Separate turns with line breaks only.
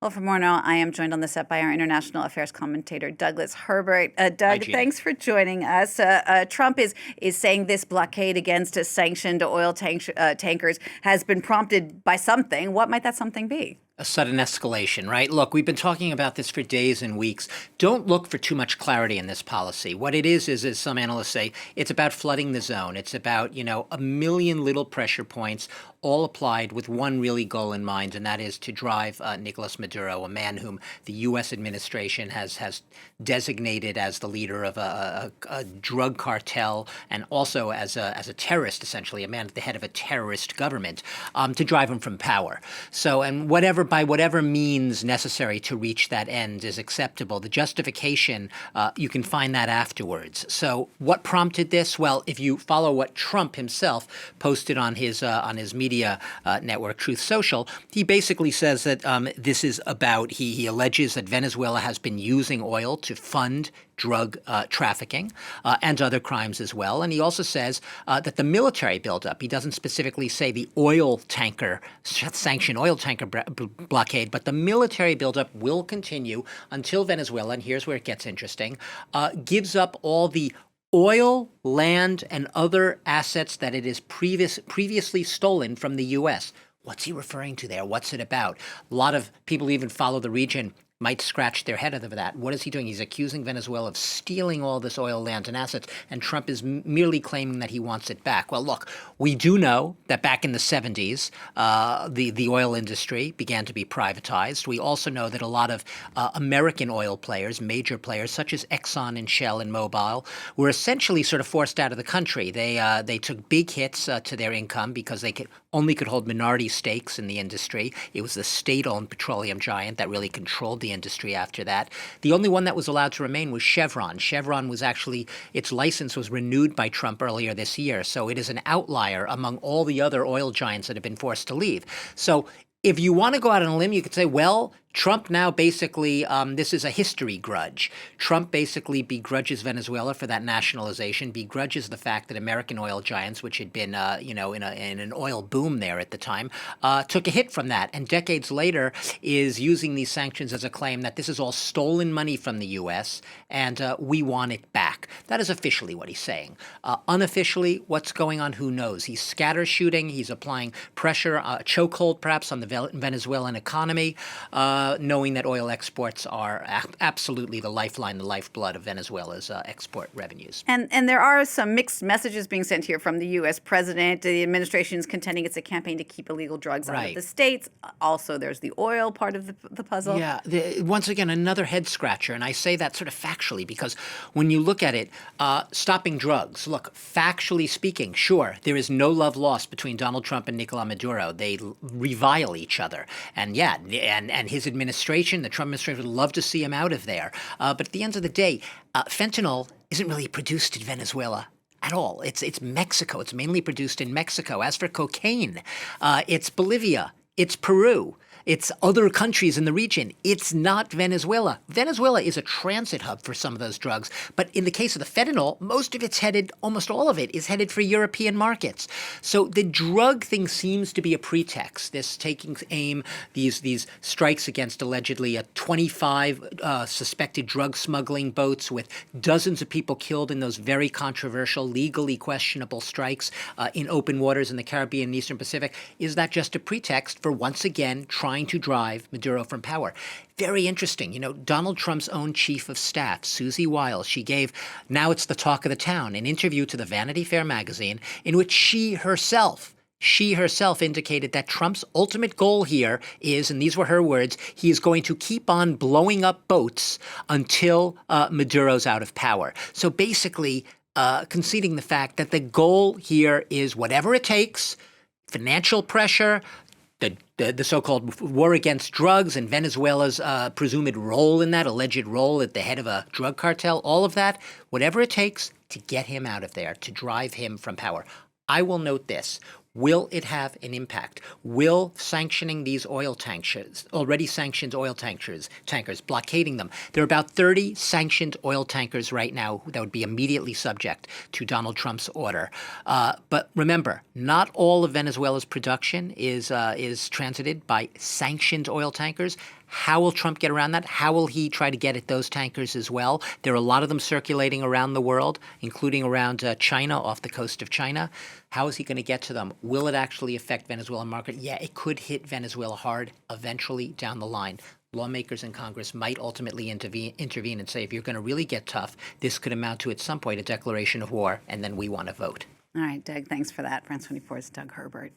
Well, for more now, I am joined on the set by our international affairs commentator, Douglas Herbert.
Hi,
Doug,
Gina.
thanks for joining us. Trump is saying this blockade against sanctioned oil tankers has been prompted by something. What might that something be?
A sudden escalation, right? Look, we've been talking about this for days and weeks. Don't look for too much clarity in this policy. What it is, as some analysts say, it's about flooding the zone. It's about, a million little pressure points all applied with one really goal in mind, and that is to drive Nicolás Maduro, a man whom the U.S. administration has designated as the leader of a drug cartel and also as a terrorist, essentially, a man at the head of a terrorist government, to drive him from power. So, and by whatever means necessary to reach that end is acceptable. The justification, you can find that afterwards. So what prompted this? Well, if you follow what Trump himself posted on his media network, Truth Social, he basically says that this is about, he alleges that Venezuela has been using oil to fund drug trafficking and other crimes as well. And he also says that the military buildup, he doesn't specifically say the sanctioned oil tanker blockade, but the military buildup will continue until Venezuela, and here's where it gets interesting, gives up all the oil, land, and other assets that it has previously stolen from the U.S. What's he referring to there? What's it about? A lot of people even follow the region might scratch their head over that. What is he doing? He's accusing Venezuela of stealing all this oil, land, and assets, and Trump is merely claiming that he wants it back. Well, look, we do know that back in the 70s, the oil industry began to be privatized. We also know that a lot of American oil players, major players, such as Exxon and Shell and Mobil, were essentially sort of forced out of the country. They took big hits to their income because they only could hold minority stakes in the industry. It was the state-owned petroleum giant that really controlled the industry after that. The only one that was allowed to remain was Chevron. Chevron was actually, its license was renewed by Trump earlier this year. So it is an outlier among all the other oil giants that have been forced to leave. So if you want to go out on a limb, you could say, well, Trump now basically, this is a history grudge. Trump basically begrudges Venezuela for that nationalization, begrudges the fact that American oil giants, which had been, in an oil boom there at the time, took a hit from that. And decades later is using these sanctions as a claim that this is all stolen money from the U.S. and we want it back. That is officially what he's saying. Unofficially, what's going on, who knows? He's scattershooting. He's applying pressure, a chokehold perhaps on the Venezuelan economy, knowing that oil exports are absolutely the lifeline, the lifeblood of Venezuela's export revenues.
And there are some mixed messages being sent here from the U.S. president. The administration is contending it's a campaign to keep illegal drugs out of the states. Also, there's the oil part of the puzzle.
Yeah, once again, another head scratcher. And I say that sort of factually because when you look at it, stopping drugs, look, factually speaking, sure, there is no love lost between Donald Trump and Nicolás Maduro. They revile each other. And yeah, and his administration, the Trump administration, would love to see him out of there. But at the end of the day, fentanyl isn't really produced in Venezuela at all. It's Mexico. It's mainly produced in Mexico. As for cocaine, it's Bolivia. It's Peru. It's other countries in the region. It's not Venezuela. Venezuela is a transit hub for some of those drugs. But in the case of the fentanyl, most of it's headed, almost all of it is headed for European markets. So the drug thing seems to be a pretext. This taking aim, these strikes against allegedly 25 suspected drug smuggling boats with dozens of people killed in those very controversial, legally questionable strikes in open waters in the Caribbean and Eastern Pacific. Is that just a pretext for once again trying to drive Maduro from power? Very interesting. Donald Trump's own chief of staff, Susie Wiles, she gave, now it's the talk of the town, an interview to the Vanity Fair magazine in which she herself indicated that Trump's ultimate goal here is, and these were her words, he is going to keep on blowing up boats until Maduro's out of power. So basically conceding the fact that the goal here is whatever it takes, financial pressure, the so-called war against drugs and Venezuela's presumed role in that, alleged role at the head of a drug cartel, all of that, whatever it takes to get him out of there, to drive him from power. I will note this. Will it have an impact? Will sanctioning these oil tankers, already sanctioned oil tankers, blockading them? There are about 30 sanctioned oil tankers right now that would be immediately subject to Donald Trump's order. But remember, not all of Venezuela's production is transited by sanctioned oil tankers. How will Trump get around that? How will he try to get at those tankers as well? There are a lot of them circulating around the world, including around China, off the coast of China. How is he going to get to them? Will it actually affect Venezuelan market? Yeah, it could hit Venezuela hard eventually down the line. Lawmakers in Congress might ultimately intervene and say, if you're going to really get tough, this could amount to, at some point, a declaration of war, and then we want to vote.
All right, Doug, thanks for that. France 24's Doug Herbert.